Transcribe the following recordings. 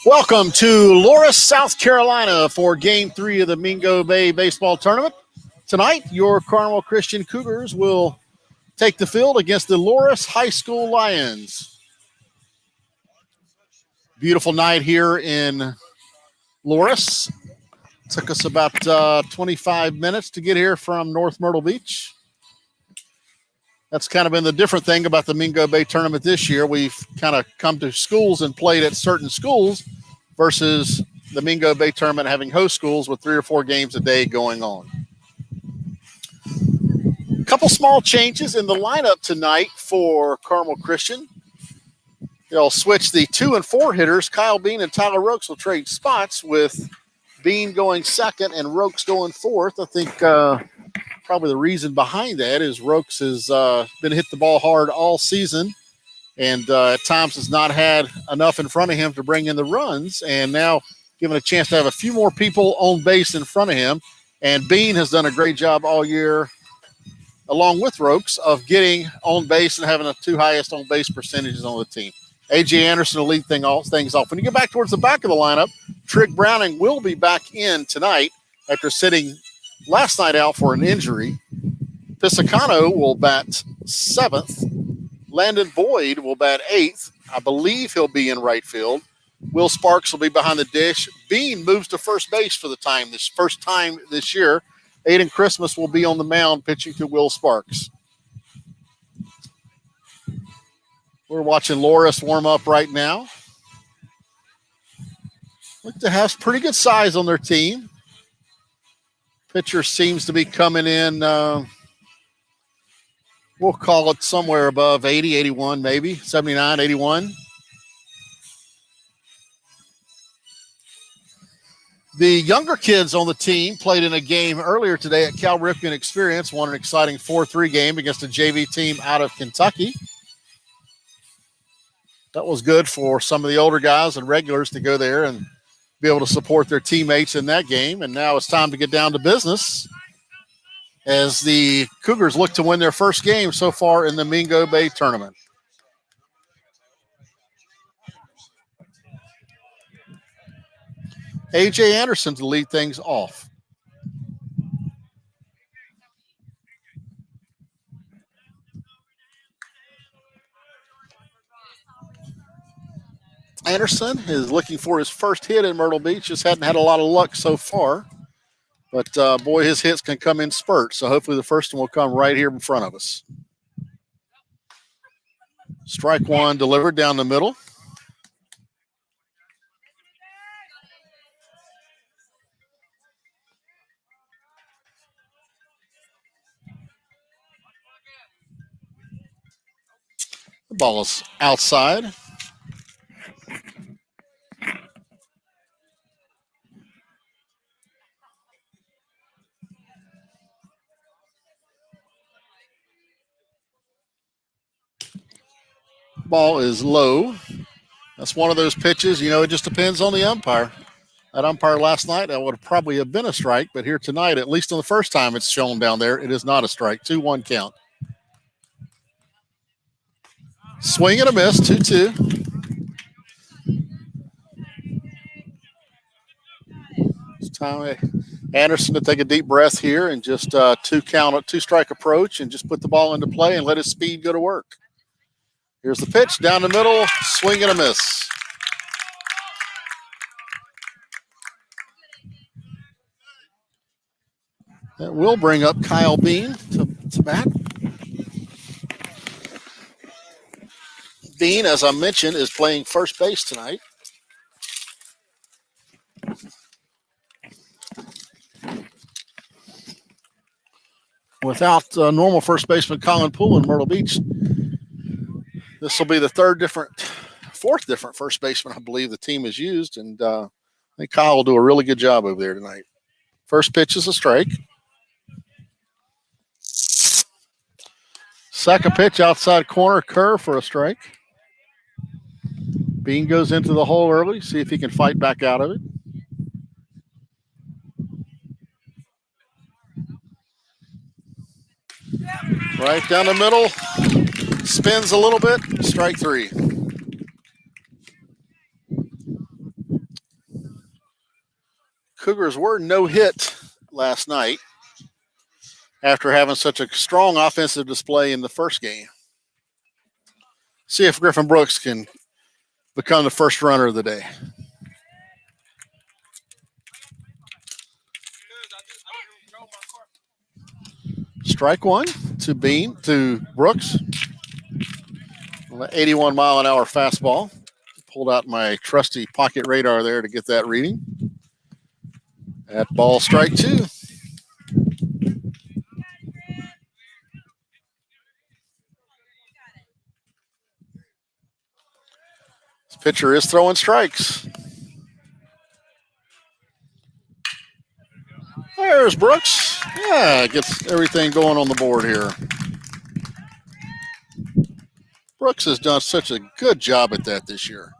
Welcome to Loris, South Carolina for Game 3 of the Mingo Bay Baseball Tournament. Tonight, your Carmel Christian Cougars will take the field against the Loris High School Lions. Beautiful night here in Loris. Took us about 25 minutes to get here from North Myrtle Beach. That's kind of been the different thing about the Mingo Bay Tournament this year. We've kind of come to schools and played at certain schools versus the Mingo Bay Tournament having host schools with 3 or 4 games a day going on. A couple small changes in the lineup tonight for Carmel Christian. They'll switch the 2 and 4 hitters. Kyle Bean and Tyler Rokes will trade spots with Bean going second and Rokes going fourth. I think probably the reason behind that is Rokes has been hit the ball hard all season and at times has not had enough in front of him to bring in the runs, and now given a chance to have a few more people on base in front of him. And Bean has done a great job all year, along with Rokes, of getting on base and having the 2 highest on base percentages on the team. A.J. Anderson will lead things off. When you get back towards the back of the lineup, Trig Browning will be back in tonight after sitting last night out for an injury. Pisacano will bat 7th. Landon Boyd will bat 8th. I believe he'll be in right field. Will Sparks will be behind the dish. Bean moves to first base for the first time this year. Aiden Christmas will be on the mound pitching to Will Sparks. We're watching Loris warm up right now. Look to have pretty good size on their team. Pitcher seems to be coming in, we'll call it somewhere above 80, 81 maybe, 79, 81. The younger kids on the team played in a game earlier today at Cal Ripken Experience, won an exciting 4-3 game against a JV team out of Kentucky. That was good for some of the older guys and regulars to go there and be able to support their teammates in that game. And now it's time to get down to business as the Cougars look to win their first game so far in the Mingo Bay Tournament. A.J. Anderson to lead things off. Anderson is looking for his first hit in Myrtle Beach. Just hadn't had a lot of luck so far. But, boy, his hits can come in spurts. So hopefully the first one will come right here in front of us. Strike one delivered down the middle. The ball is outside. Ball is low. That's one of those pitches, it just depends on the umpire. That umpire last night, that would probably have been a strike, but here tonight, at least on the first time it's shown down there, it is not a strike. 2-1 count. Swing and a miss, 2-2. It's time Anderson to take a deep breath here and just 2-strike approach and just put the ball into play and let his speed go to work. Here's the pitch, down the middle, swing and a miss. That will bring up Kyle Bean to bat. Bean, as I mentioned, is playing first base tonight. Without normal first baseman Colin Poole in Myrtle Beach, this will be the fourth different first baseman I believe the team has used, and I think Kyle will do a really good job over there tonight. First pitch is a strike. Second pitch outside corner, curve for a strike. Bean goes into the hole early, see if he can fight back out of it. Right down the middle, spins a little bit, strike 3. Cougars were no hit last night after having such a strong offensive display in the first game. See if Griffin Brooks can become the first runner of the day. Strike one to Brooks. 81-mile-an-hour fastball. Pulled out my trusty pocket radar there to get that reading. That ball, strike two. This pitcher is throwing strikes. There's Brooks. Yeah, gets everything going on the board here. Brooks has done such a good job at that this year.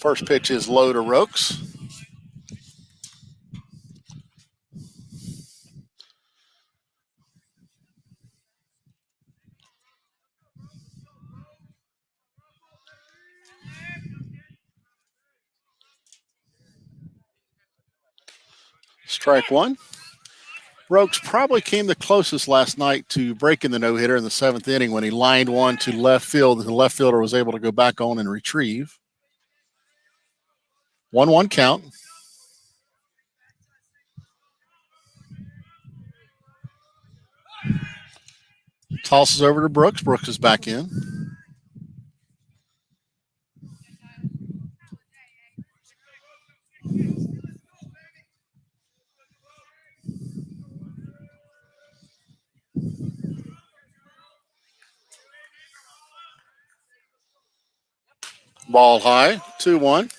First pitch is low to Rokes. Strike one. Rokes probably came the closest last night to breaking the no-hitter in the seventh inning when he lined one to left field. The left fielder was able to go back on and retrieve. 1-1 count. Tosses over to Brooks. Brooks is back in. Ball high, 2-1.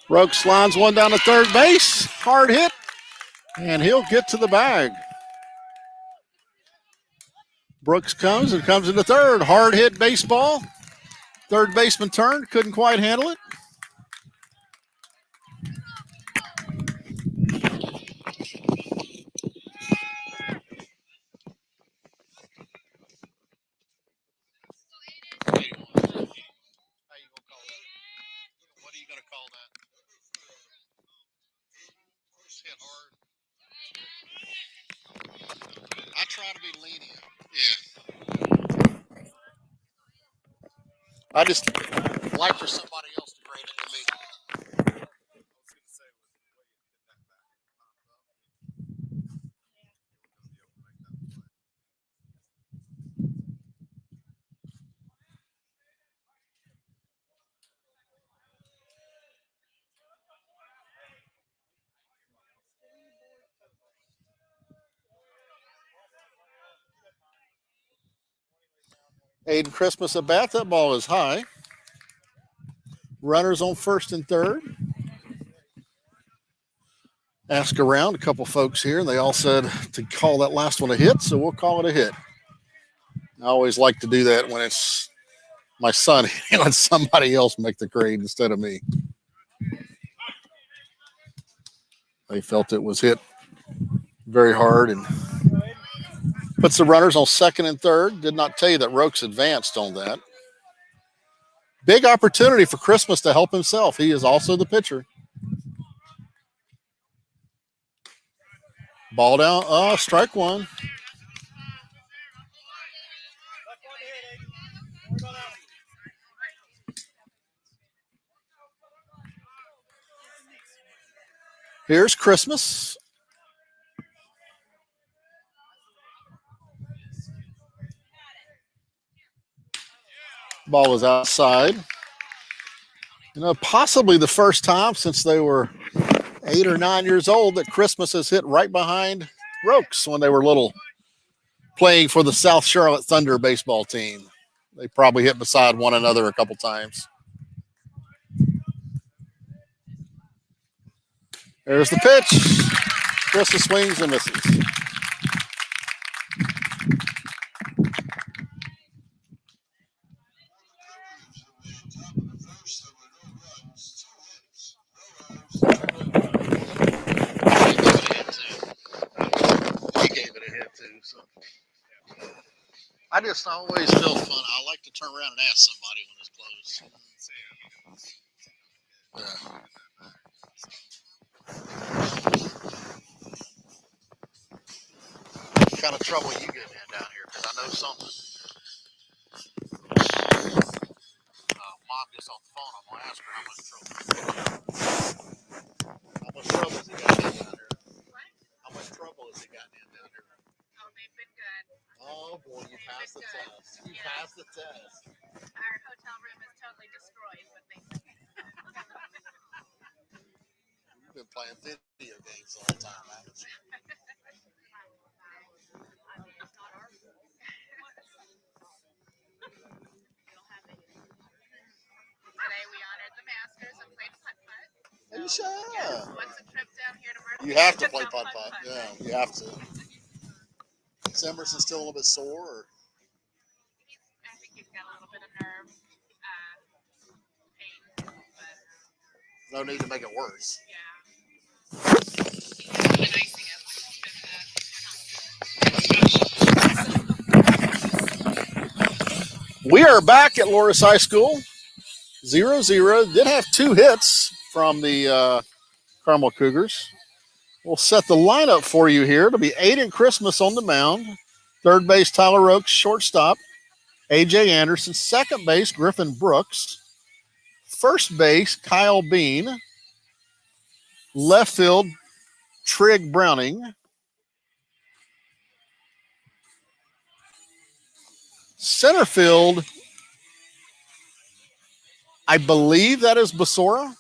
Rokes lines one down to third base. Hard hit, and he'll get to the bag. Brooks comes into third. Hard hit baseball. Third baseman turned, couldn't quite handle it. I try to be lenient. Yeah. I just like for somebody else to grade it to me. Aiden Christmas at bat. That ball is high. Runners on first and third. Ask around a couple folks here, and they all said to call that last one a hit, so we'll call it a hit. I always like to do that when it's my son and let somebody else make the grade instead of me. They felt it was hit very hard and puts the runners on second and third. Did not tell you that Rokes advanced on that. Big opportunity for Christmas to help himself. He is also the pitcher. Ball down. Strike one. Here's Christmas. Ball is outside. Possibly the first time since they were 8 or 9 years old that Christmas has hit right behind Rokes when they were little, playing for the South Charlotte Thunder baseball team. They probably hit beside one another a couple times. There's the pitch. Christmas swings and misses. He gave it a hit too. So I just always feel fun. I like to turn around and ask somebody when it's closed. Yeah. What kind of trouble you getting in down here? Because I know something. Mom gets off the phone. I'm gonna ask her how much trouble. How much trouble has he got in down here? What? How much trouble has he gotten in down here? Oh, they've been good. Oh boy, you passed the test. You passed the test. Our hotel room is totally destroyed, but they've been good. You've been playing video games all the time, haven't you? Today we honored the Masters and played putt-putt. So, yeah. What's a trip down here to Myrtle? You have to play putt-putt. Yeah, you have to. Is Emerson still a little bit sore? Or? I think he's got a little bit of nerve pain, but no need to make it worse. Yeah. We are back at Loris High School. 0-0. Did have 2 hits from the Carmel Cougars. We'll set the lineup for you here. It'll be Aiden Christmas on the mound. Third base, Tyler Oakes. Shortstop, A.J. Anderson. Second base, Griffin Brooks. First base, Kyle Bean. Left field, Trig Browning. Center field, I believe that is Basora.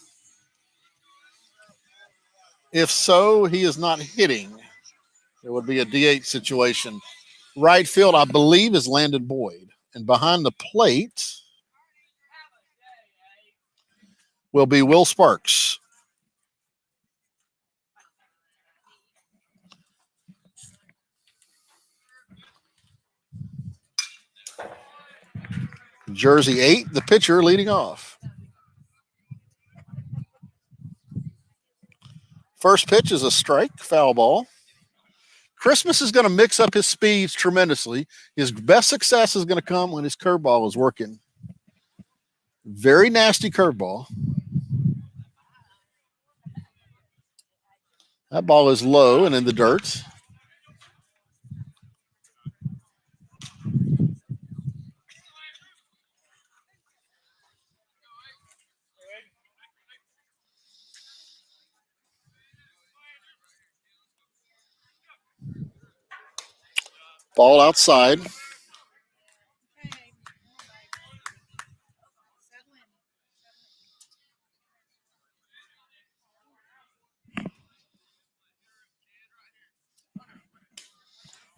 If so, he is not hitting. It would be a DH situation. Right field, I believe, is Landon Boyd. And behind the plate will be Will Sparks. Jersey 8, the pitcher leading off. First pitch is a strike, foul ball. Christmas is going to mix up his speeds tremendously. His best success is going to come when his curveball is working. Very nasty curveball. That ball is low and in the dirt. Ball outside.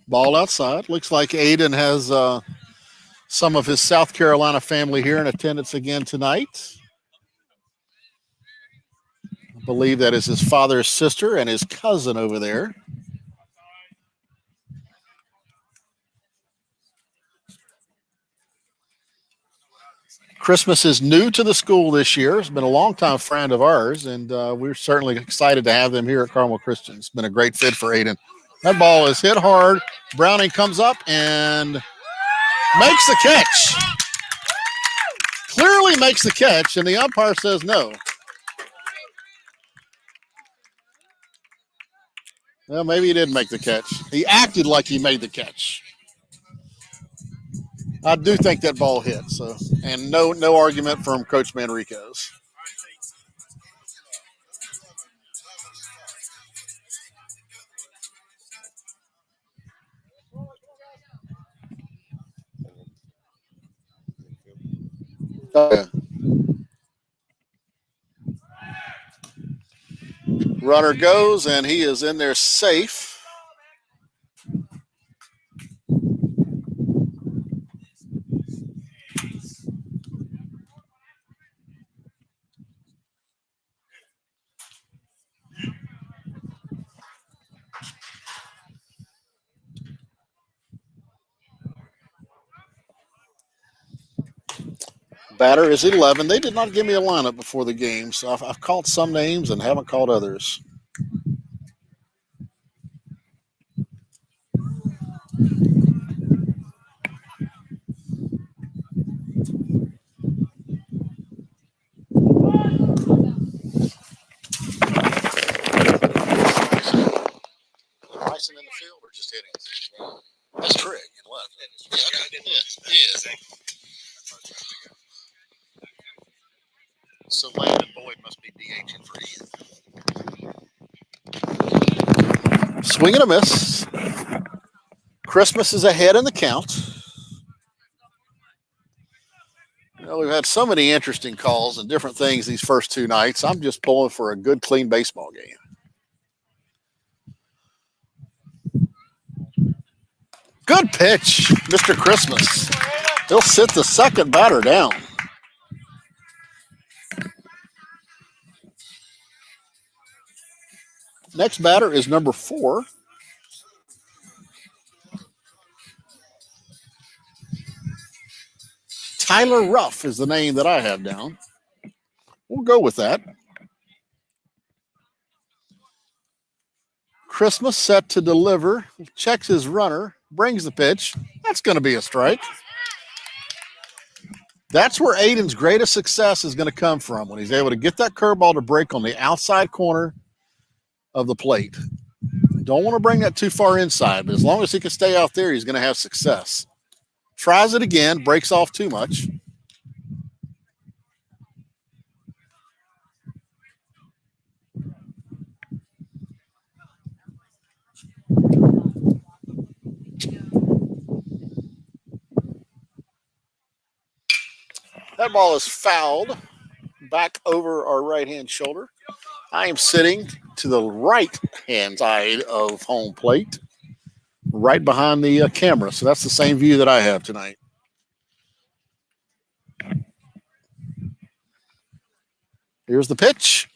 Ball outside. Looks like Aiden has some of his South Carolina family here in attendance again tonight. I believe that is his father's sister and his cousin over there. Christmas is new to the school this year. He's been a longtime friend of ours, and we're certainly excited to have them here at Carmel Christian. It's been a great fit for Aiden. That ball is hit hard. Browning comes up and makes the catch. Clearly makes the catch, and the umpire says no. Well, maybe he didn't make the catch. He acted like he made the catch. I do think that ball hit, so, and no argument from Coach Manriquez. Oh, yeah. Runner goes, and he is in there safe. Batter is 11. They did not give me a lineup before the game, so I've called some names and haven't called others. Bryson in the field or just hitting? That's Trigg in left. Yeah. So Landon Boyd must be DHing for Ian. Swing and a miss. Christmas is ahead in the count. We've had so many interesting calls and different things these first two nights. I'm just pulling for a good, clean baseball game. Good pitch, Mr. Christmas. He'll sit the second batter down. Next batter is number 4. Tyler Ruff is the name that I have down. We'll go with that. Christmas set to deliver. Checks his runner. Brings the pitch. That's going to be a strike. That's where Aiden's greatest success is going to come from, when he's able to get that curveball to break on the outside corner of the plate. Don't want to bring that too far inside, but as long as he can stay out there, he's going to have success. Tries it again, breaks off too much. That ball is fouled back over our right-hand shoulder. I am sitting to the right-hand side of home plate, right behind the camera. So that's the same view that I have tonight. Here's the pitch.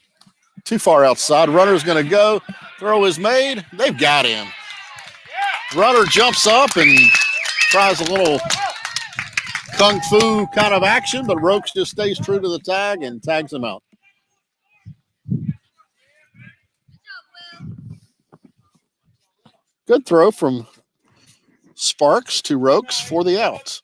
Too far outside. Runner's going to go. Throw is made. They've got him. Runner jumps up and tries a little kung fu kind of action, but Rokes just stays true to the tag and tags him out. Good throw from Sparks to Rokes for the out.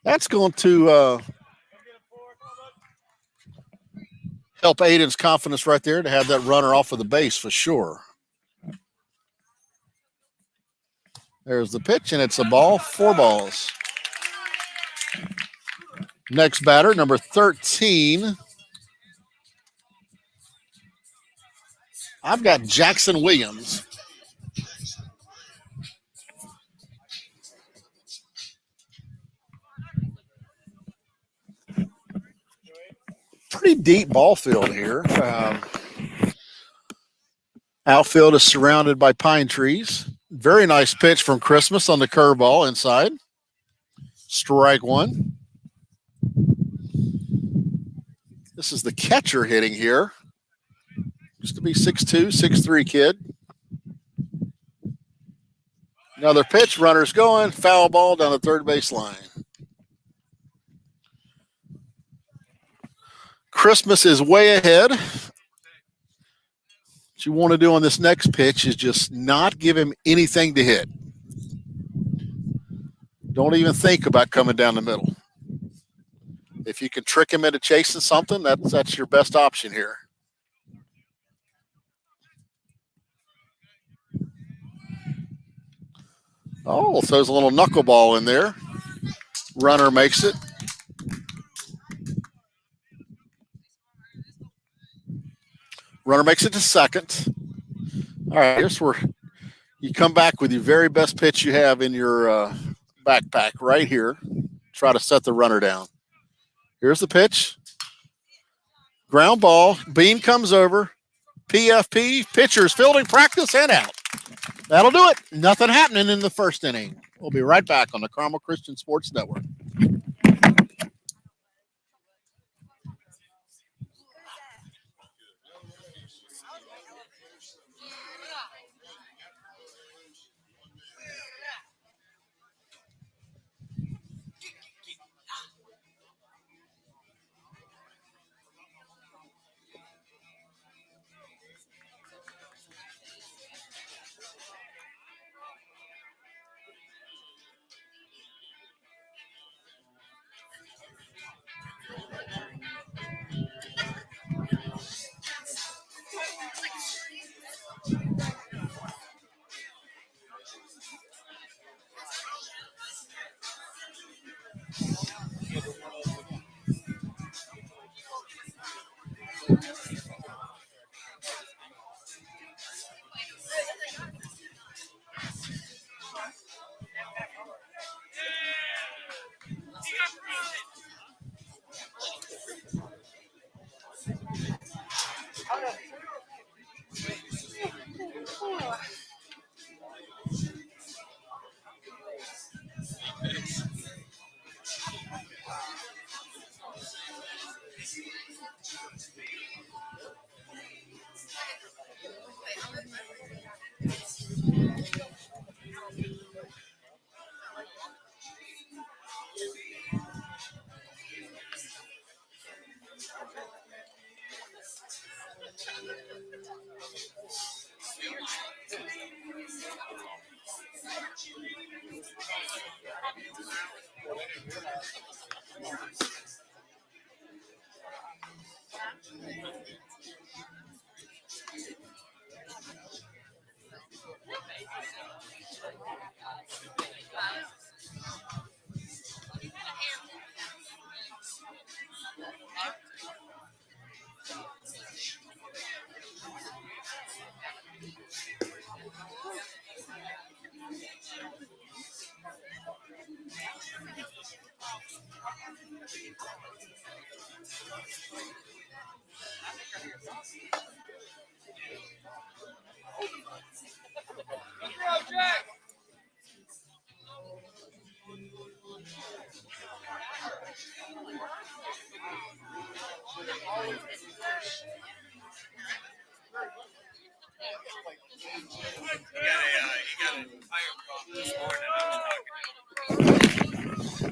That's going to help Aiden's confidence right there to have that runner off of the base for sure. There's the pitch, and it's a ball, 4 balls. Next batter, number 13. I've got Jackson Williams. Pretty deep ball field here. Outfield is surrounded by pine trees. Very nice pitch from Christmas on the curveball inside. Strike 1. This is the catcher hitting here. Used to be 6'2", 6'3" kid. Another pitch, runner's going, foul ball down the third base line. Christmas is way ahead. What you want to do on this next pitch is just not give him anything to hit. Don't even think about coming down the middle. If you can trick him into chasing something, that's your best option here. Oh, throws a little knuckleball in there. Runner makes it. Runner makes it to second. All right, here's where you come back with your very best pitch you have in your backpack right here. Try to set the runner down. Here's the pitch. Ground ball. Bean comes over. PFP, pitchers, fielding practice, and out. That'll do it. Nothing happening in the first inning. We'll be right back on the Carmel Christian Sports Network.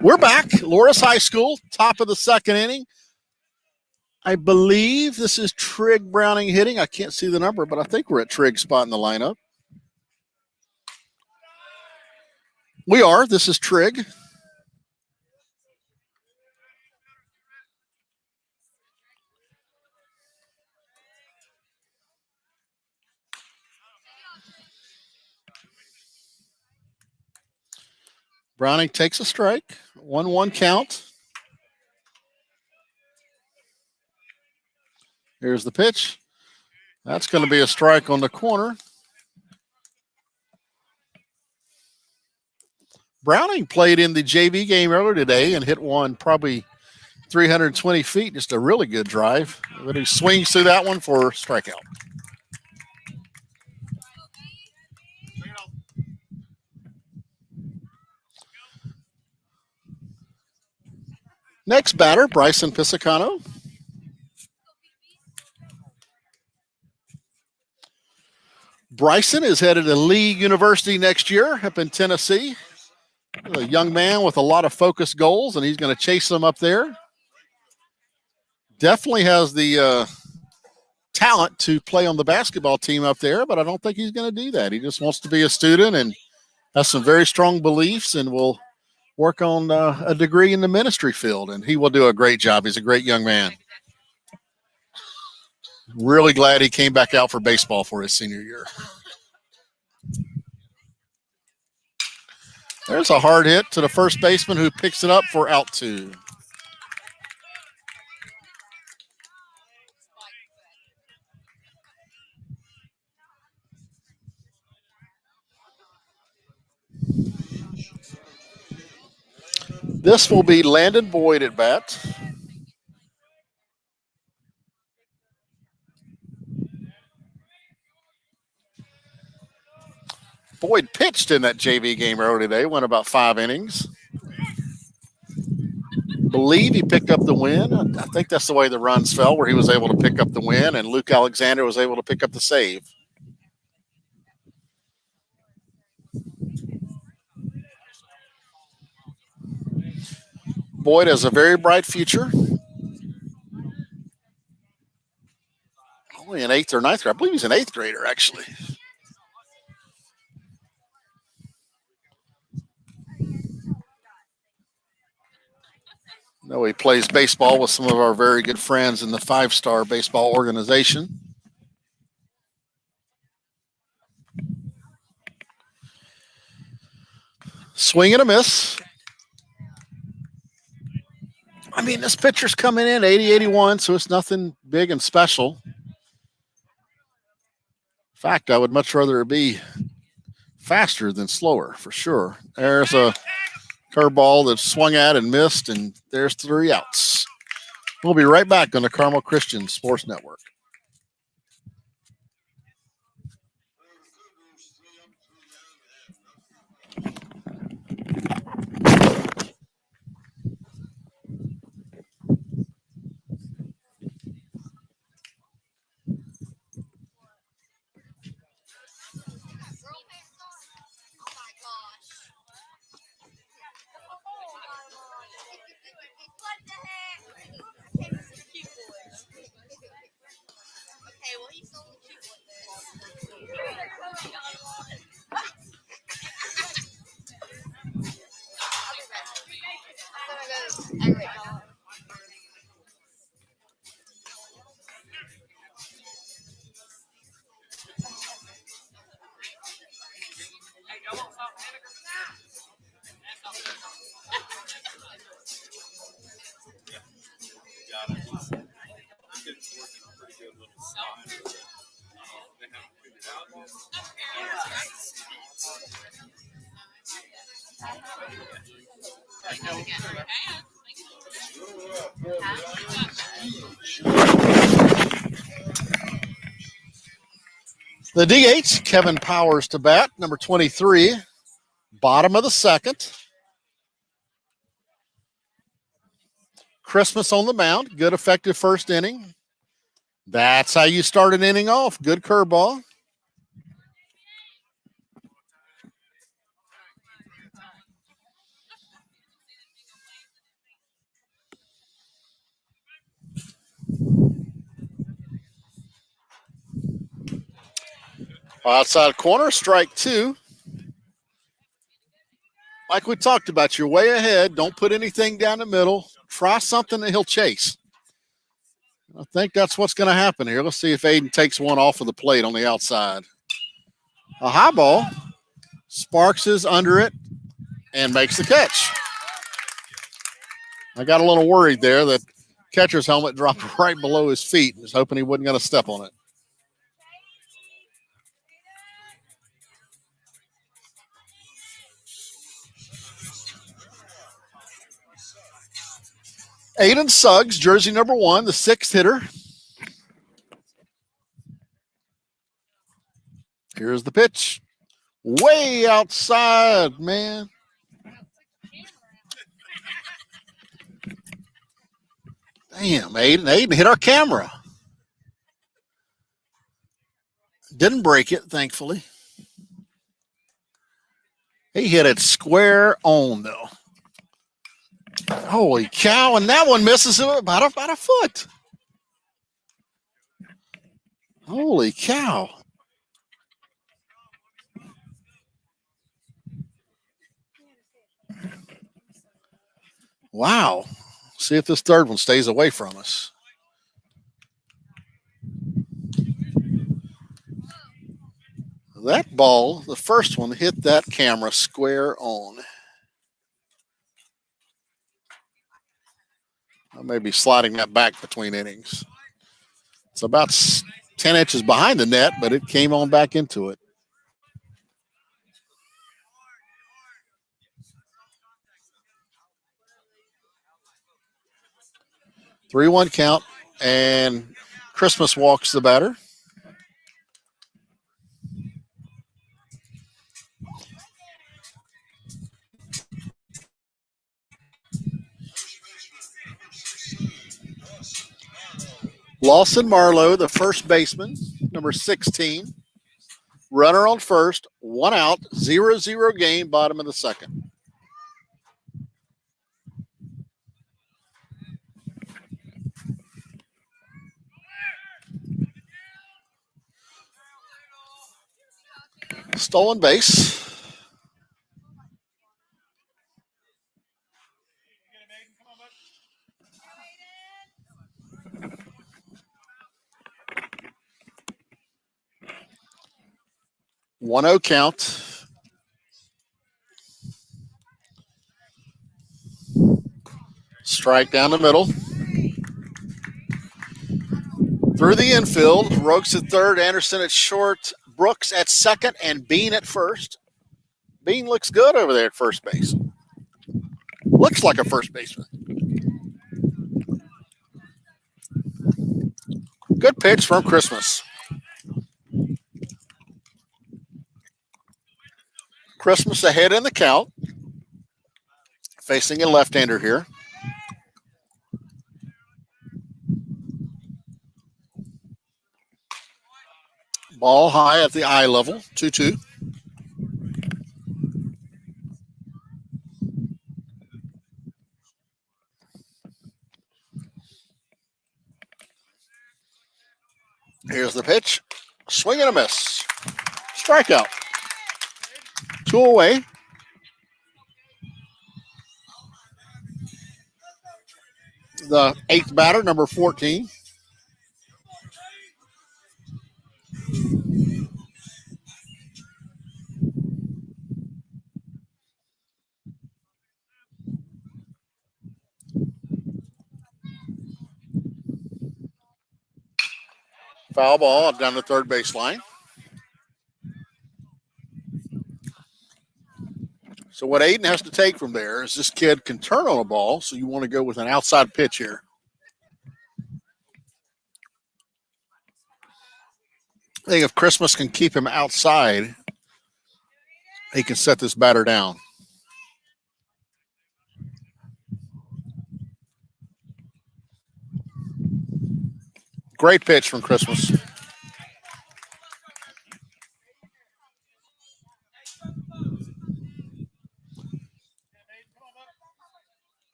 We're back. Loris High School, top of the second inning. I believe this is Trig Browning hitting. I can't see the number, but I think we're at Trig's spot in the lineup. We are. This is Trig. Browning takes a strike. 1-1 count. Here's the pitch. That's going to be a strike on the corner. Browning played in the JV game earlier today and hit one probably 320 feet. Just a really good drive. But he swings through that one for a strikeout. Next batter, Bryson Pisacano. Bryson is headed to Lee University next year up in Tennessee. A young man with a lot of focused goals, and he's going to chase them up there. Definitely has the talent to play on the basketball team up there, but I don't think he's going to do that. He just wants to be a student and has some very strong beliefs and will work on a degree in the ministry field, and he will do a great job. He's a great young man. Really glad he came back out for baseball for his senior year. There's a hard hit to the first baseman who picks it up for out 2. This will be Landon Boyd at bat. Boyd pitched in that JV game earlier today, went about 5 innings. Believe he picked up the win. I think that's the way the runs fell, where he was able to pick up the win, and Luke Alexander was able to pick up the save. Boyd has a very bright future. Only an 8th or 9th grader. I believe he's an 8th grader, actually. No, he plays baseball with some of our very good friends in the 5-Star Baseball organization. Swing and a miss. I mean, this pitcher's coming in 80-81, so it's nothing big and special. In fact, I would much rather it be faster than slower, for sure. There's a curveball that swung at and missed, and there's 3 outs. We'll be right back on the Carmel Christian Sports Network. The DH, Kevin Powers to bat, number 23, bottom of the 2nd. Christmas on the mound, good effective first inning. That's how you start an inning off. Good curveball. Outside corner, strike 2. Like we talked about, you're way ahead. Don't put anything down the middle. Try something that he'll chase. I think that's what's going to happen here. Let's see if Aiden takes one off of the plate on the outside. A high ball. Sparks is under it and makes the catch. I got a little worried there that catcher's helmet dropped right below his feet. I was hoping he wasn't going to step on it. Aiden Suggs, jersey number 1, the 6th hitter. Here's the pitch. Way outside, man. Damn, Aiden. Aiden hit our camera. Didn't break it, thankfully. He hit it square on, though. Holy cow, and that one misses him about a foot. Holy cow. Wow. See if this third one stays away from us. That ball, the first one, hit that camera square on. I may be sliding that back between innings. It's about 10 inches behind the net, but it came on back into it. 3-1 count, and Christmas walks the batter. Lawson Marlowe, the first baseman, number 16. Runner on first, 1 out, 0-0 game, bottom of the second. Stolen base. One 0 count. Strike down the middle. Through the infield, Rokes at third, Anderson at short, Brooks at second, and Bean at first. Bean looks good over there at first base. Looks like a first baseman. Good pitch from Christmas. Christmas ahead in the count. Facing a left-hander here. Ball high at the eye level, 2-2. Here's the pitch. Swing and a miss. Strikeout. 2 away. The 8th batter, number 14. Foul ball down the third baseline. So what Aiden has to take from there is this kid can turn on a ball, so you want to go with an outside pitch here. I think if Christmas can keep him outside, he can set this batter down. Great pitch from Christmas.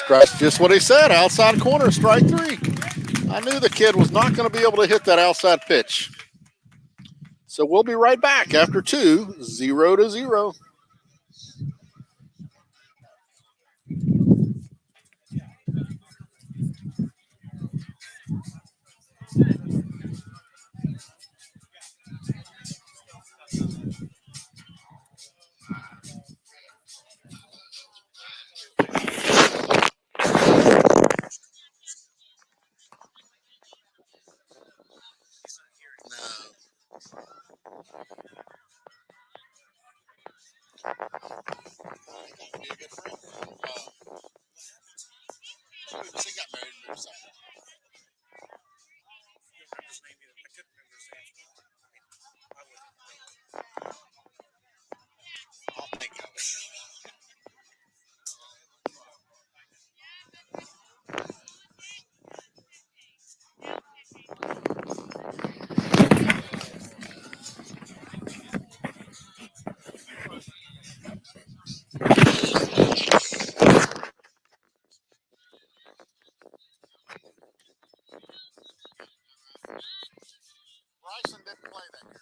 That's just what he said. Outside corner, strike 3. I knew the kid was not going to be able to hit that outside pitch. So we'll be right back after 2, 0-0. Bryson didn't play that year.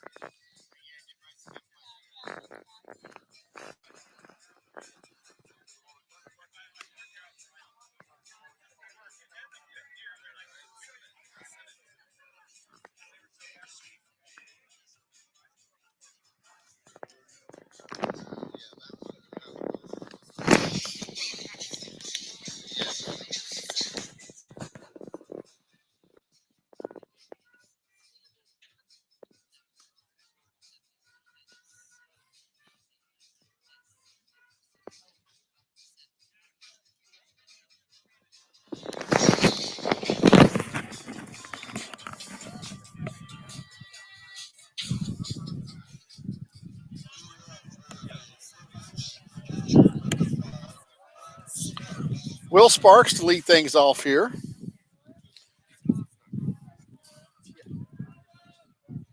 Will Sparks to lead things off here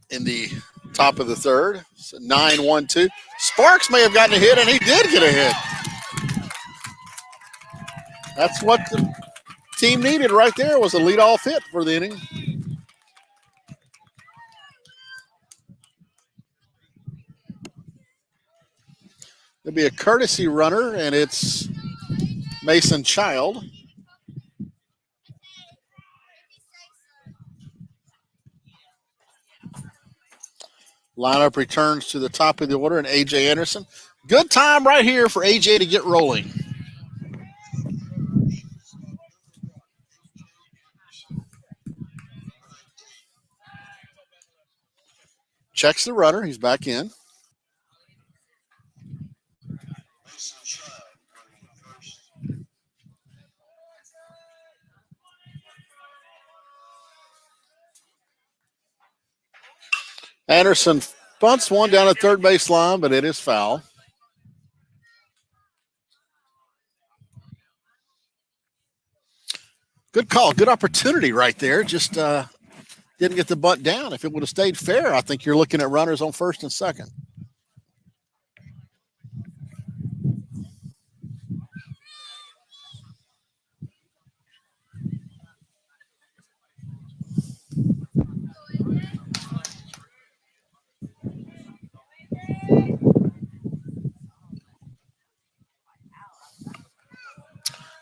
in the top of the third. So 9-1-2. Sparks may have gotten a hit, and he did get a hit. That's what the team needed right there, was a leadoff hit for the inning. There'll be a courtesy runner, and it's Mason Child. Lineup returns to the top of the order, and A.J. Anderson. Good time right here for A.J. to get rolling. Checks the runner. He's back in. Anderson bunts one down at third base line, but it is foul. Good call. Good opportunity right there. Just didn't get the bunt down. If it would have stayed fair, I think you're looking at runners on first and second.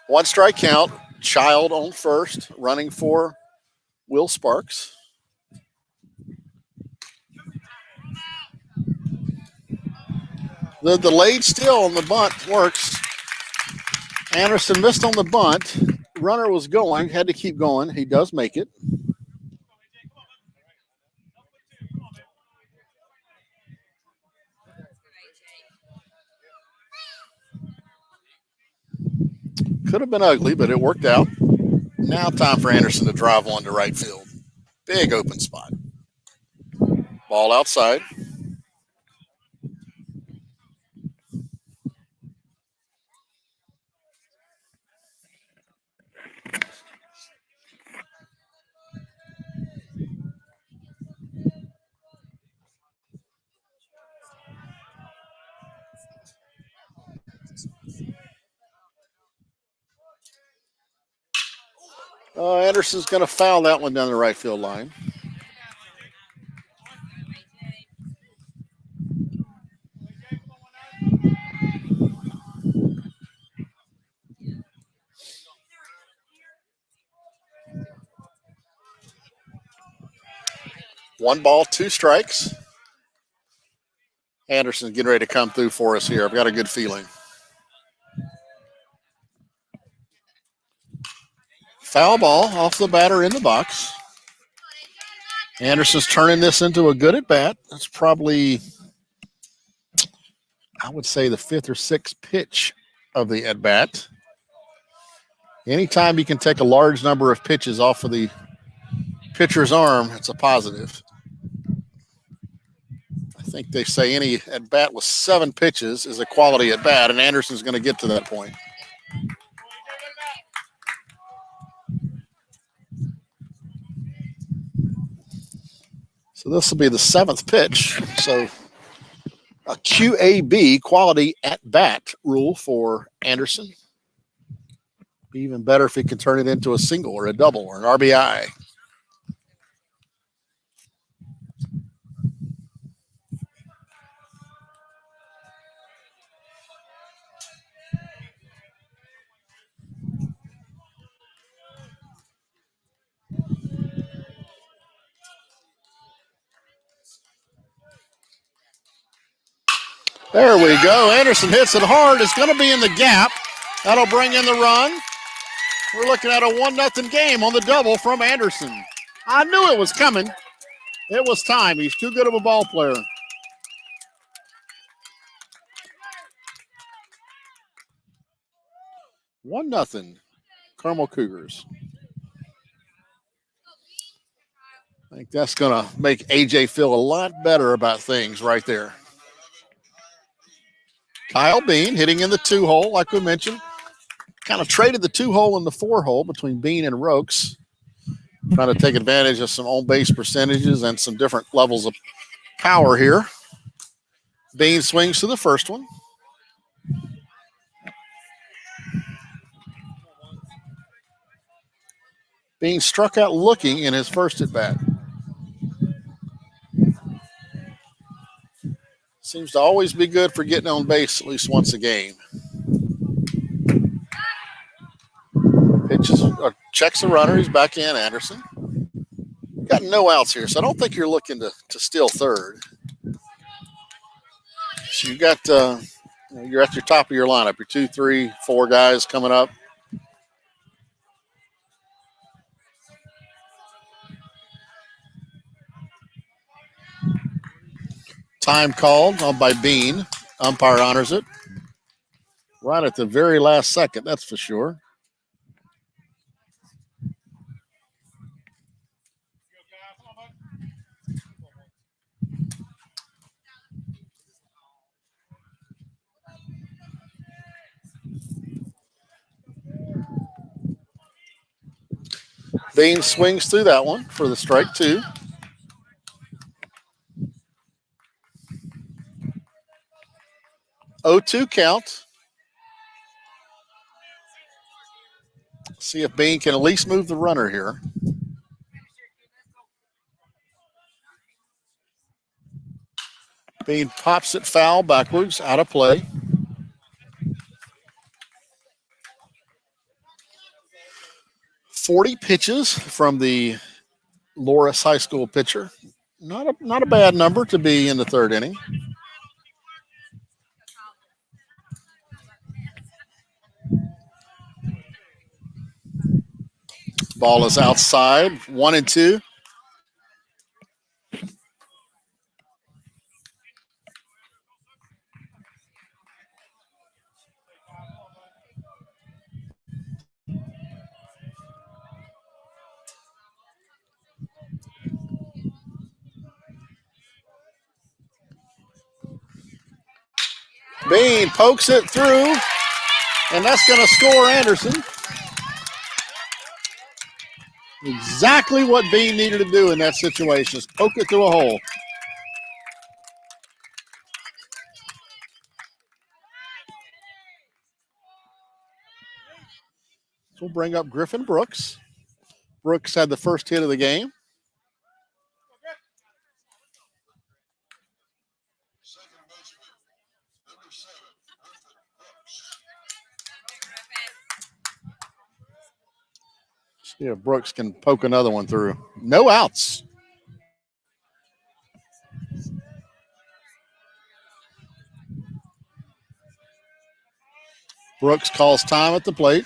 One strike count. Child on first, running for Will Sparks. The delayed steal on the bunt works. Anderson missed on the bunt. Runner was going, had to keep going. He does make it. Could have been ugly, but it worked out. Now time for Anderson to drive one to right field. Big open spot. Ball outside. Anderson's going to foul that one down the right field line. One ball, two strikes. Anderson's getting ready to come through for us here. I've got a good feeling. Foul ball off the batter in the box. Anderson's turning this into a good at bat. That's probably, I would say, the fifth or sixth pitch of the at bat. Anytime you can take a large number of pitches off of the pitcher's arm, it's a positive. I think they say any at bat with 7 pitches is a quality at bat, and Anderson's going to get to that point. So this will be the 7th pitch. So a QAB, quality at bat rule for Anderson. Be even better if he can turn it into a single or a double or an RBI. There we go. Anderson hits it hard. It's going to be in the gap. That'll bring in the run. We're looking at a 1-0 game on the double from Anderson. I knew it was coming. It was time. He's too good of a ball player. One nothing, Carmel Cougars. I think that's going to make AJ feel a lot better about things right there. Kyle Bean hitting in the 2-hole, like we mentioned. kind of traded the 2-hole and the 4-hole between Bean and Rokes, trying to take advantage of some on-base percentages and some different levels of power here. Bean swings to the first one. Bean struck out looking in his first at bat. Seems to always be good for getting on base at least once a game. Pitches, checks the runner. He's back in, Anderson. Got no outs here, so I don't think you're looking to steal third. So you got, you're at your top of your lineup. Your 2, 3, 4 guys coming up. Time called by Bean. Umpire honors it. Right at the very last second, that's for sure. Bean swings through that one for the strike 2. (0-2) count. See if Bean can at least move the runner here. Bean pops it foul backwards, out of play. .40 pitches from the Loris High School pitcher. Not a bad number to be in the third inning. Ball is outside, 1-2. Bean pokes it through, and that's going to score Anderson. Exactly what Bean needed to do in that situation, is poke it through a hole. So we'll bring up Griffin Brooks. Brooks had the first hit of the game. See if Brooks can poke another one through. No outs. Brooks calls time at the plate.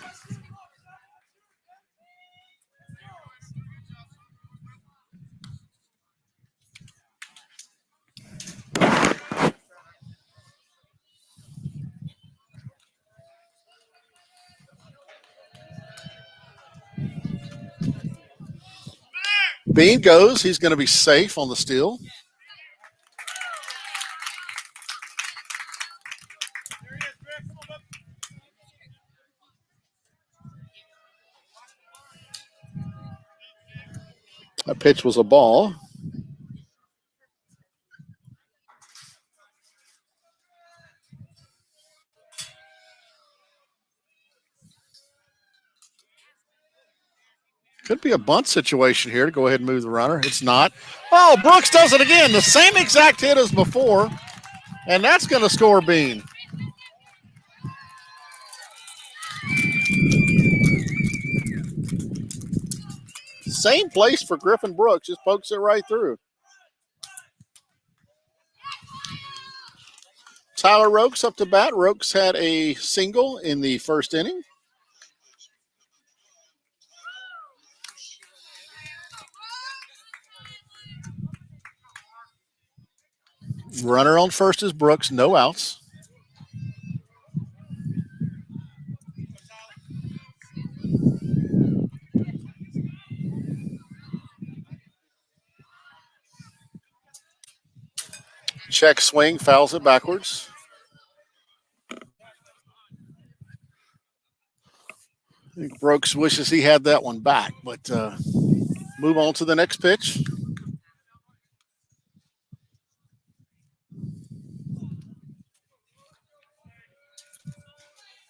Bean goes. He's going to be safe on the steal. That pitch was a ball. Could be a bunt situation here to go ahead and move the runner. It's not. Oh, Brooks does it again. The same exact hit as before. And that's going to score Bean. Same place for Griffin Brooks. Just pokes it right through. Tyler Rokes up to bat. Rokes had a single in the first inning. Runner on first is Brooks. No outs. Check swing, fouls it backwards. think Brooks wishes he had that one back, but move on to the next pitch.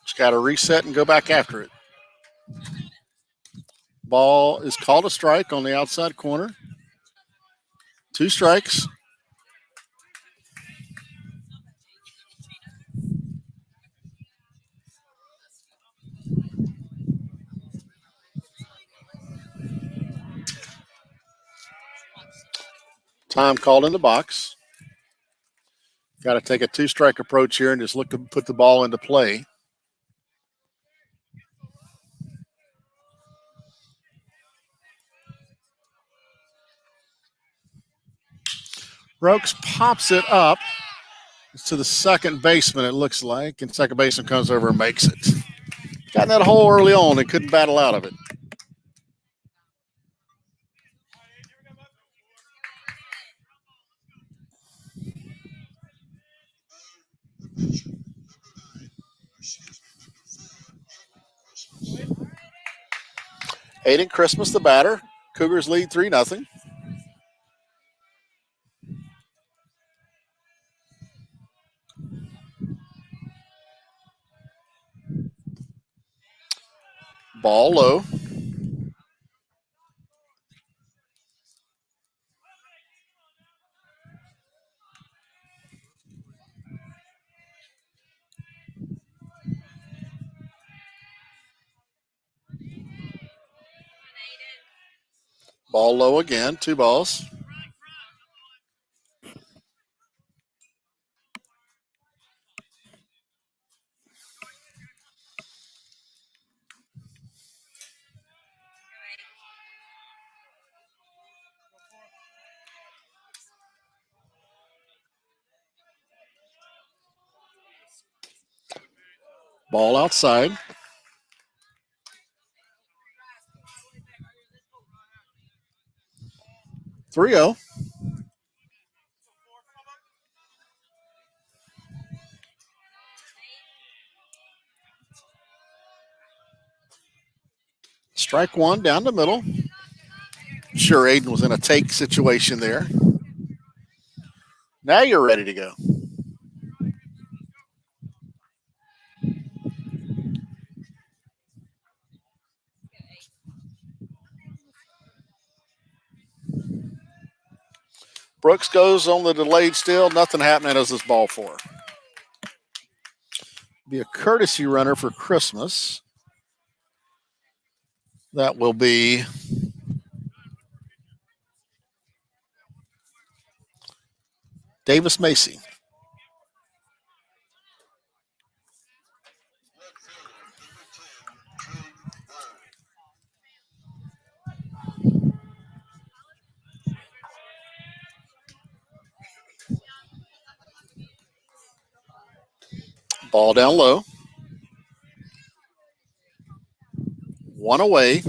Just got to reset and go back after it. Ball is called a strike on the outside corner. 2 strikes. Time called in the box. Got to take a 2-strike approach here and just look to put the ball into play. Brooks pops it up to the second baseman, it looks like, and second baseman comes over and makes it. Got in that hole early on and couldn't battle out of it. Aiden Christmas, the batter. Cougars lead 3-0. Ball low. Ball low again, 2 balls. Ball outside. Three-0. Strike 1 down the middle. Sure, Aiden was in a take situation there. Now you're ready to go. Brooks goes on the delayed steal. Nothing happening as this ball 4. Be a courtesy runner for Christmas. That will be Davis Macy. Ball down low. 1 away.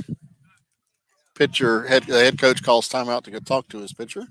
Pitcher, head coach calls timeout to go talk to his pitcher.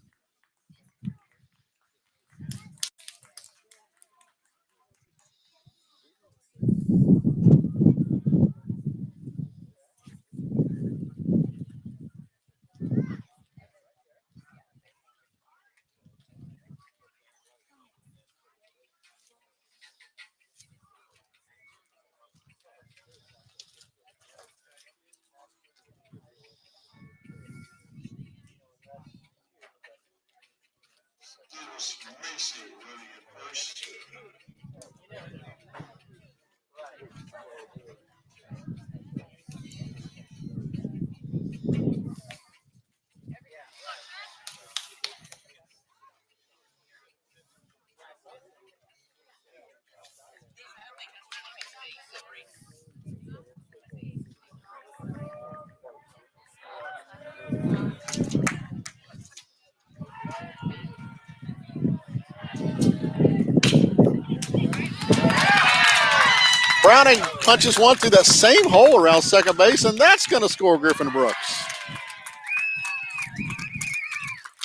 Browning punches one through that same hole around second base, and that's going to score Griffin Brooks.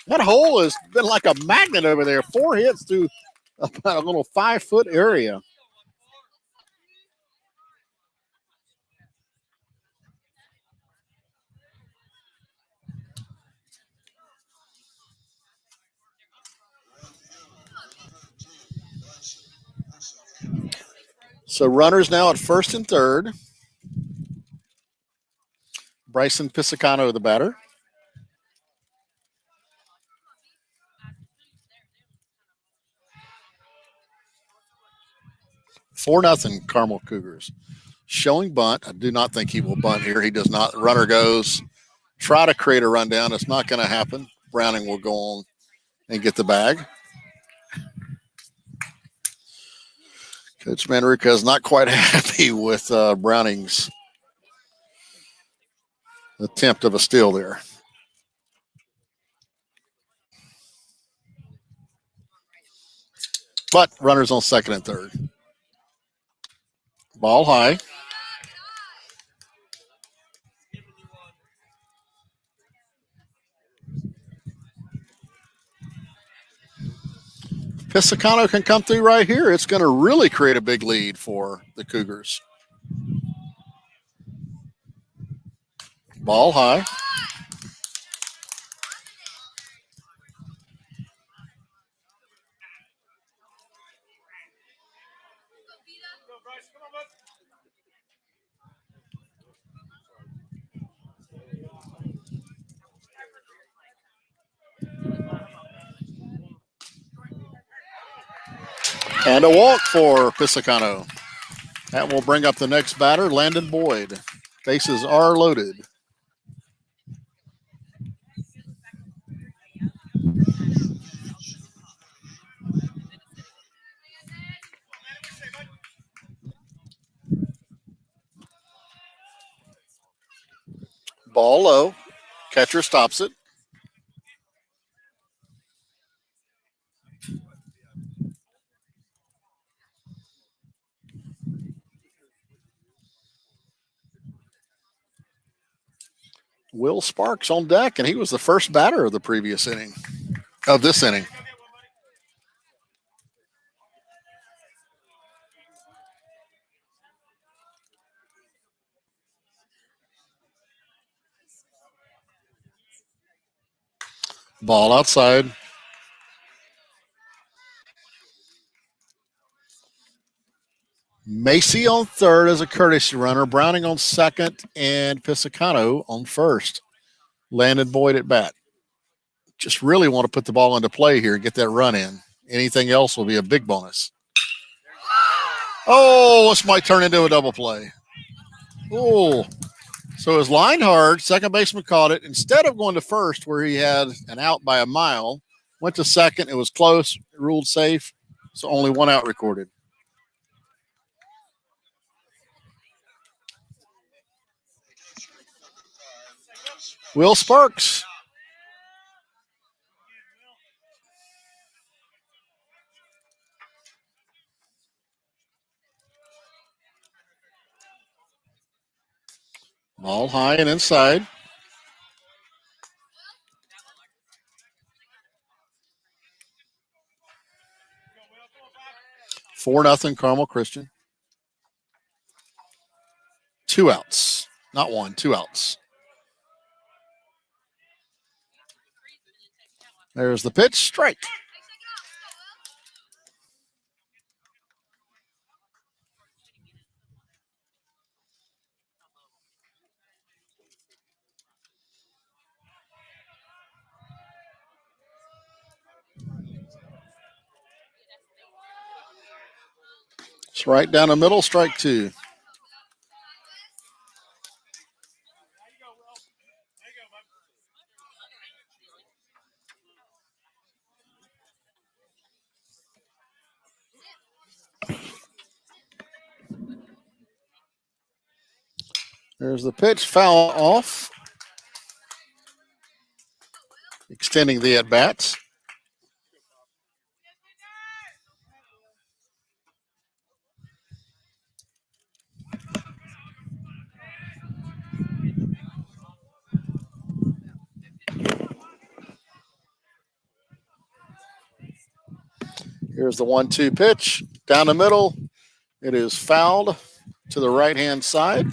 That hole has been like a magnet over there. 4 hits through about a little 5-foot area. So runners now at first and third. Bryson Piscicano, the batter. Four nothing Carmel Cougars. Showing bunt. I do not think he will bunt here. He does not. The runner goes. Try to create a rundown. It's not going to happen. Browning will go on and get the bag. Coach Manrica is not quite happy with Browning's attempt of a steal there. But runners on second and third. Ball high. Piscicano can come through right here. It's going to really create a big lead for the Cougars. Ball high. And a walk for Piscicano. That will bring up the next batter, Landon Boyd. Bases are loaded. Ball low. Catcher stops it. Will Sparks on deck, and he was the first batter of the previous inning, of this inning. Ball outside. Macy on third as a courtesy runner. Browning on second, and Piscicano on first. Landon Boyd at bat. Just really want to put the ball into play here and get that run in. Anything else will be a big bonus. Oh, this might turn into a double play. Oh, so it was lined hard. Second baseman caught it. Instead of going to first where he had an out by a mile, went to second. It was close, ruled safe. So only one out recorded. Will Sparks. Ball high and inside. Four nothing Carmel Christian. Two outs. Not one, two outs. There's the pitch. Strike. It's right down the middle. Strike two. There's the pitch. Foul off. Extending the at-bats. Here's the 1-2 pitch. Down the middle. It is fouled to the right-hand side.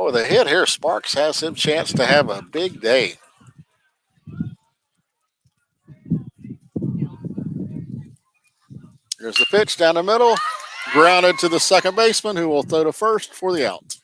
Oh, the hit here. Sparks has him chance to have a big day. Here's the pitch down the middle. Grounded to the second baseman, who will throw to first for the out.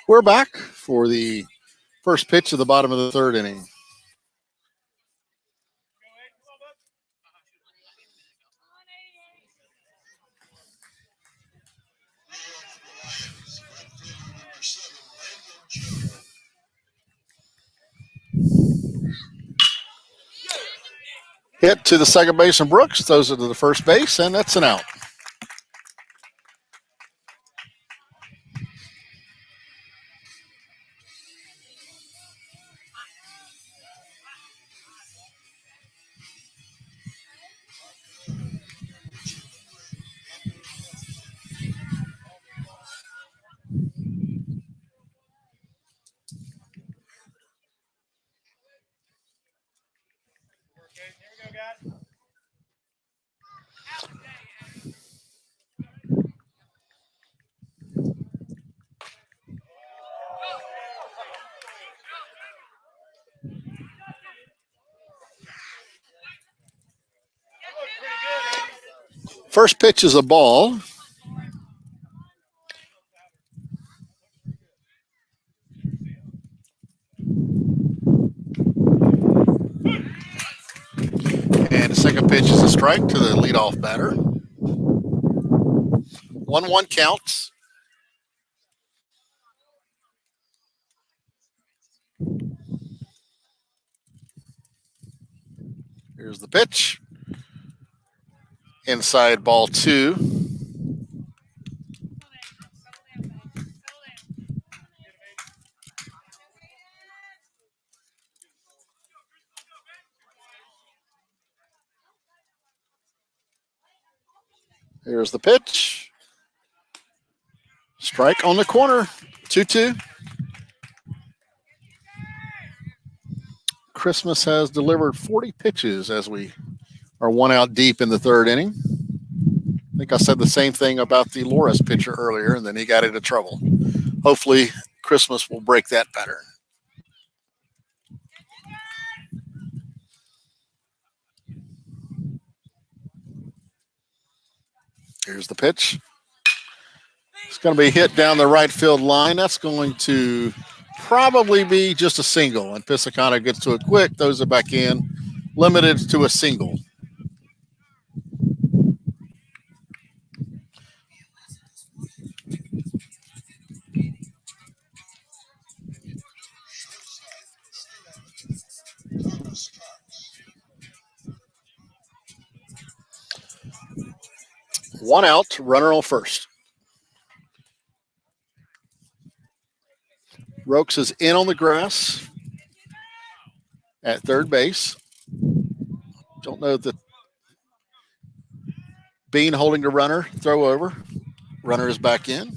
We're back for the first pitch of the bottom of the third inning. Hit to the second baseman, Brooks. Throws it to the first base, and that's an out. First pitch is a ball. And the second pitch is a strike to the leadoff batter. 1-1 counts. Here's the pitch. Inside, ball 2. Here's the pitch. Strike on the corner. 2-2. Christmas has delivered 40 pitches as we are one out deep in the third inning. I think I said the same thing about the Loris pitcher earlier, and then he got into trouble. Hopefully, Christmas will break that pattern. Here's the pitch. It's going to be hit down the right field line. That's going to probably be just a single, and Pisacana gets to it quick, throws it back in, limited to a single. 1 out, runner on first. Rokes is in on the grass at third base. Don't know that Bean holding the runner, throw over. Runner is back in.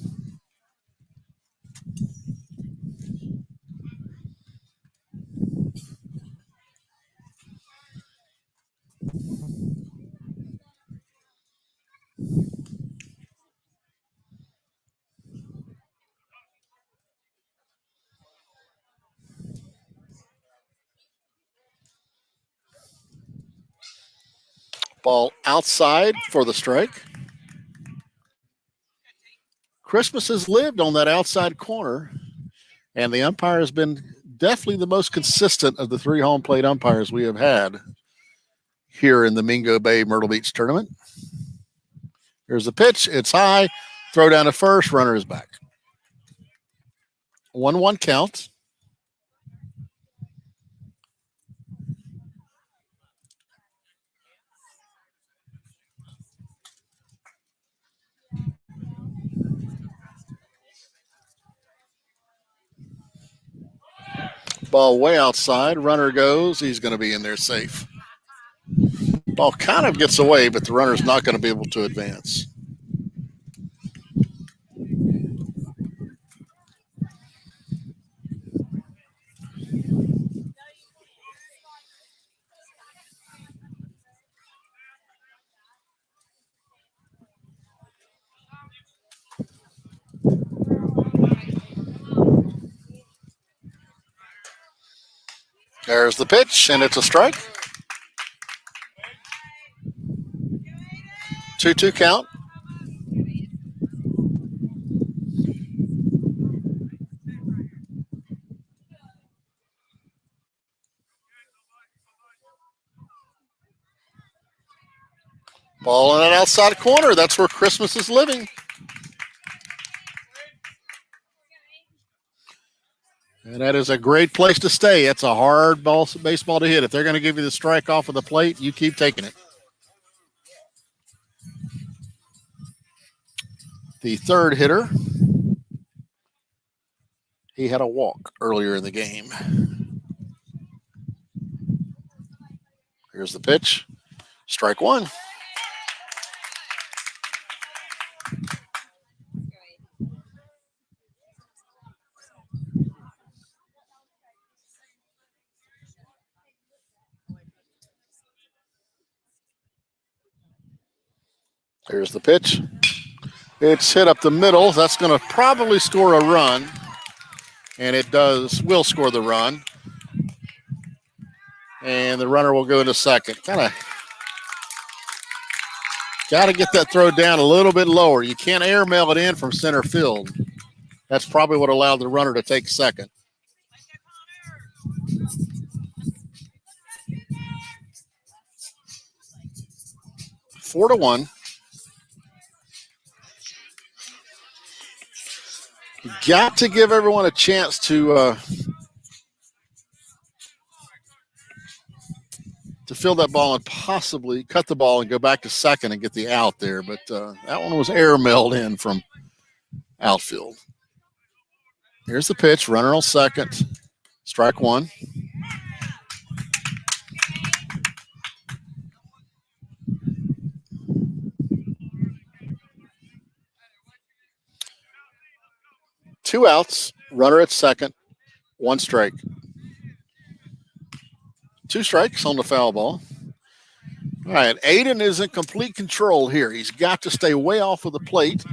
Ball outside for the strike. Christmas has lived on that outside corner, and the umpire has been definitely the most consistent of the 3 home plate umpires we have had here in the Mingo Bay Myrtle Beach tournament. Here's the pitch. It's high. Throw down to first. Runner is back. 1-1 count. Ball way outside. Runner goes. He's going to be in there safe. Ball kind of gets away, but the runner's not going to be able to advance. There's the pitch, and it's a strike. 2-2 count. Ball in that outside corner. That's where Christmas is living. And that is a great place to stay. It's a hard baseball to hit. If they're going to give you the strike off of the plate, you keep taking it. The third hitter, he had a walk earlier in the game. Here's the pitch. Strike 1. Here's the pitch. It's hit up the middle. That's going to probably score a run. And it will score the run. And the runner will go into second. Kind of got to get that throw down a little bit lower. You can't airmail it in from center field. That's probably what allowed the runner to take second. Four to 1. Got to give everyone a chance to field that ball and possibly cut the ball and go back to second and get the out there. But that one was airmailed in from outfield. Here's the pitch. Runner on second. Strike 1. Two outs. Runner at second. 1 strike. 2 strikes on the foul ball. All right, Aiden is in complete control here. He's got to stay way off of the plate.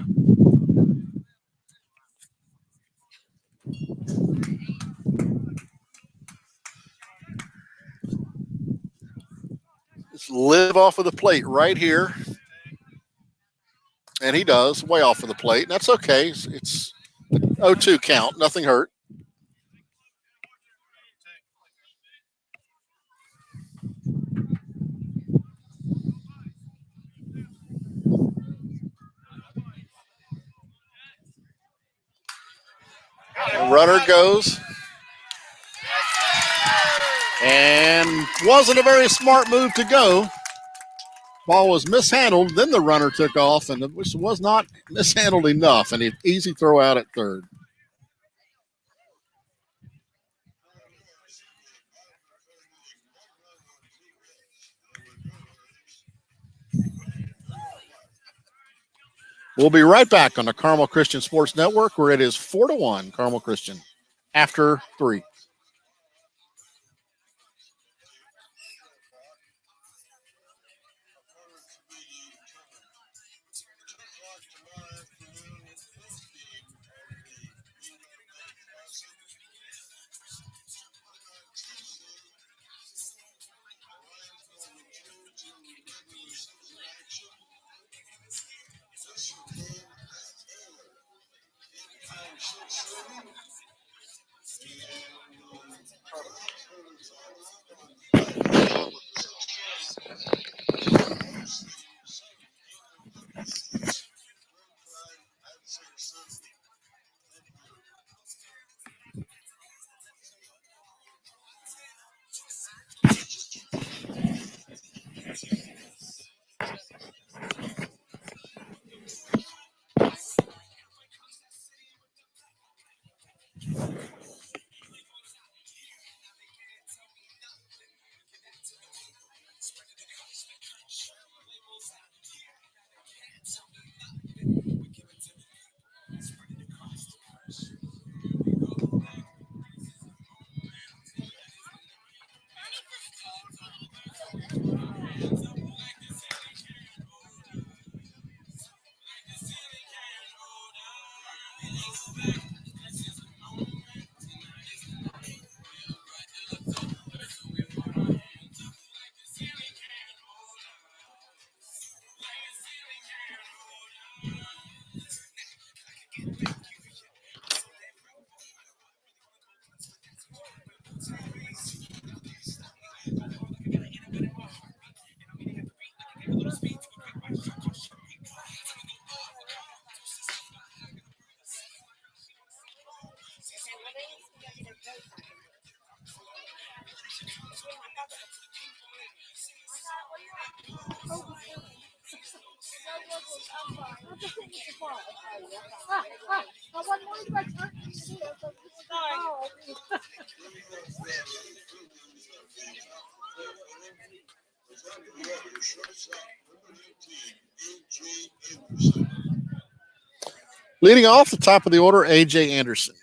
Just live off of the plate right here. And he does, way off of the plate. That's okay. It's 0-2 count. Nothing hurt. The runner goes. And wasn't a very smart move to go. Ball was mishandled, then the runner took off, and it was not mishandled enough, and an easy throw out at third. We'll be right back on the Carmel Christian Sports Network, where it is 4-1 Carmel Christian after 3. Leading off the top of the order, A.J. Anderson.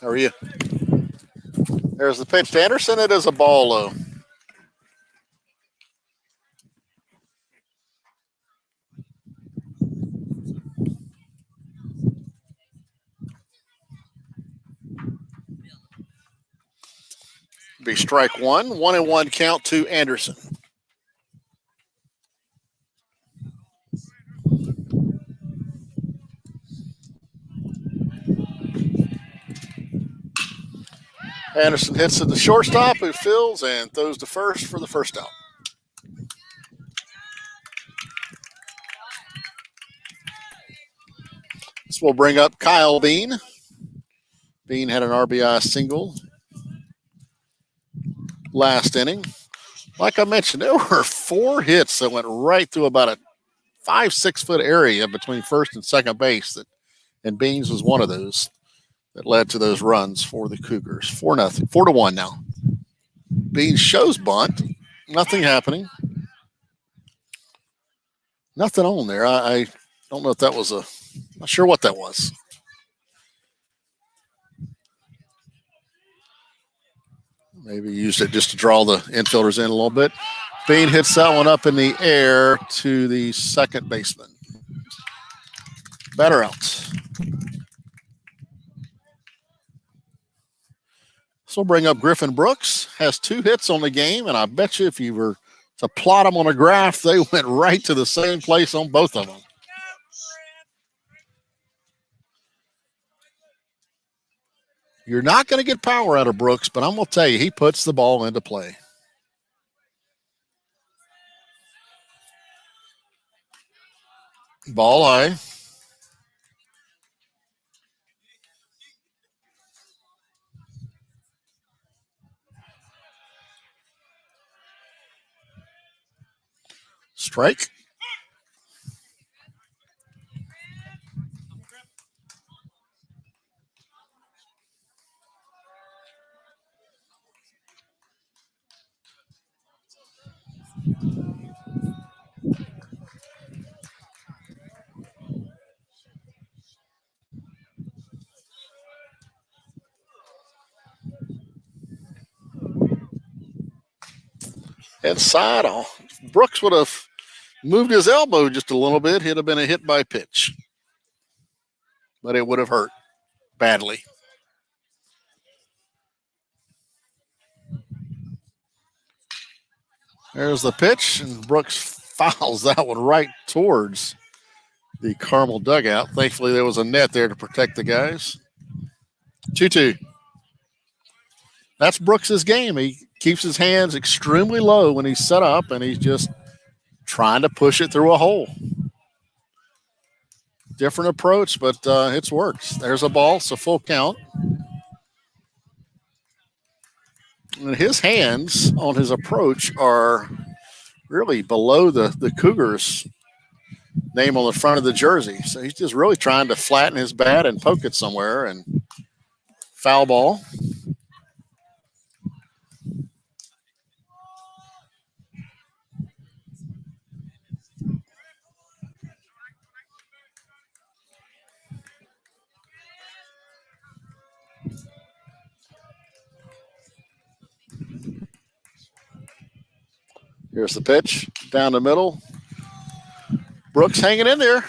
How are you? There's the pitch to Anderson. It is a ball low. Be strike one. 1-1 count to Anderson. Anderson hits to the shortstop, who fields and throws to first for the first out. This will bring up Kyle Bean. Bean had an RBI single last inning. Like I mentioned, there were 4 hits that went right through about a 5-6 foot area between first and second base, and Beans was one of those that led to those runs for the Cougars. 4-0, 4-1 now. Beans shows bunt. Nothing happening. Nothing on there. I don't know if that was not sure what that was. Maybe used it just to draw the infielders in a little bit. Bean hits that one up in the air to the second baseman. Batter out. This will bring up Griffin Brooks. Has 2 hits on the game, and I bet you if you were to plot them on a graph, they went right to the same place on both of them. You're not going to get power out of Brooks, but I'm going to tell you, he puts the ball into play. Ball high. Strike. Inside. Brooks would have moved his elbow just a little bit. It'd have been a hit by pitch, but it would have hurt badly. There's the pitch, and Brooks fouls that one right towards the Carmel dugout. Thankfully, there was a net there to protect the guys. 2-2. That's Brooks's game. He keeps his hands extremely low when he's set up, and he's just trying to push it through a hole. Different approach, but it's worked. There's a ball. It's a full count. And his hands on his approach are really below the Cougars' name on the front of the jersey. So he's just really trying to flatten his bat and poke it somewhere. And foul ball. Here's the pitch down the middle. Brooks hanging in there.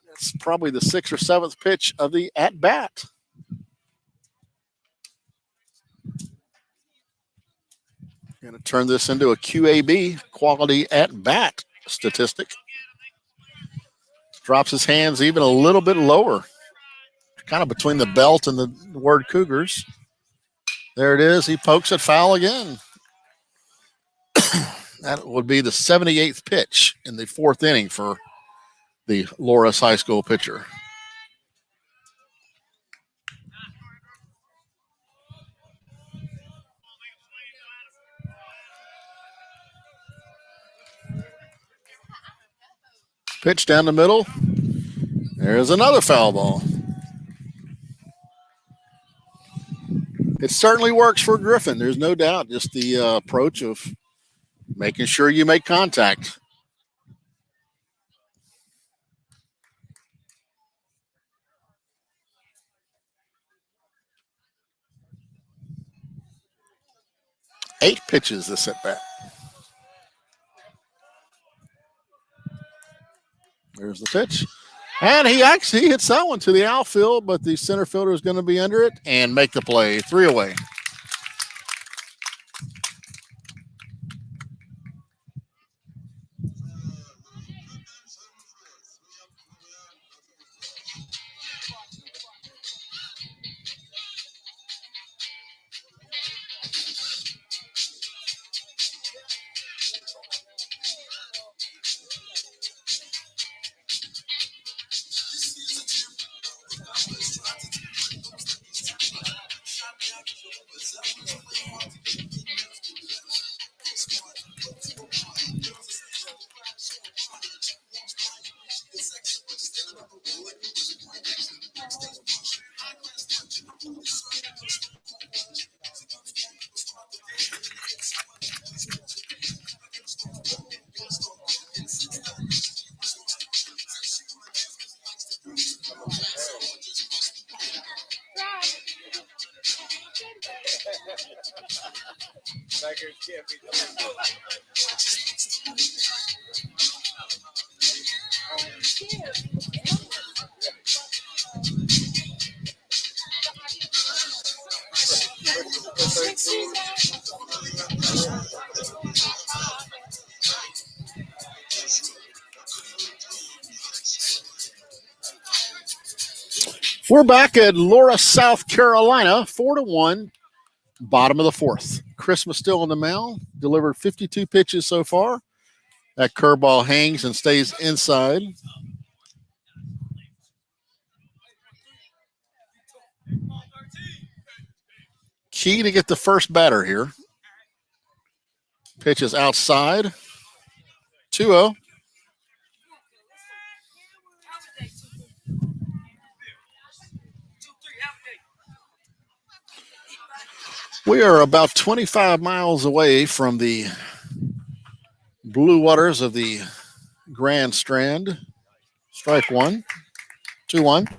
That's probably the 6th or 7th pitch of the at-bat. Going to turn this into a QAB, quality at-bat statistic. Drops his hands even a little bit lower, kind of between the belt and the word Cougars. There it is. He pokes it foul again. That would be the 78th pitch in the 4th inning for the Loras High School pitcher. Pitch down the middle. There's another foul ball. It certainly works for Griffin. There's no doubt. Just the approach of making sure you make contact. Eight pitches this at bat. There's the pitch. And he actually hits that one to the outfield, but the center fielder is going to be under it and make the play. 3 away. We're back at Loras, South Carolina, 4-1, bottom of the 4th. Christmas still on the mound, delivered 52 pitches so far. That curveball hangs and stays inside. Key to get the first batter here. Pitch is outside. 2-0. We are about 25 miles away from the blue waters of the Grand Strand. Strike one. 2-1.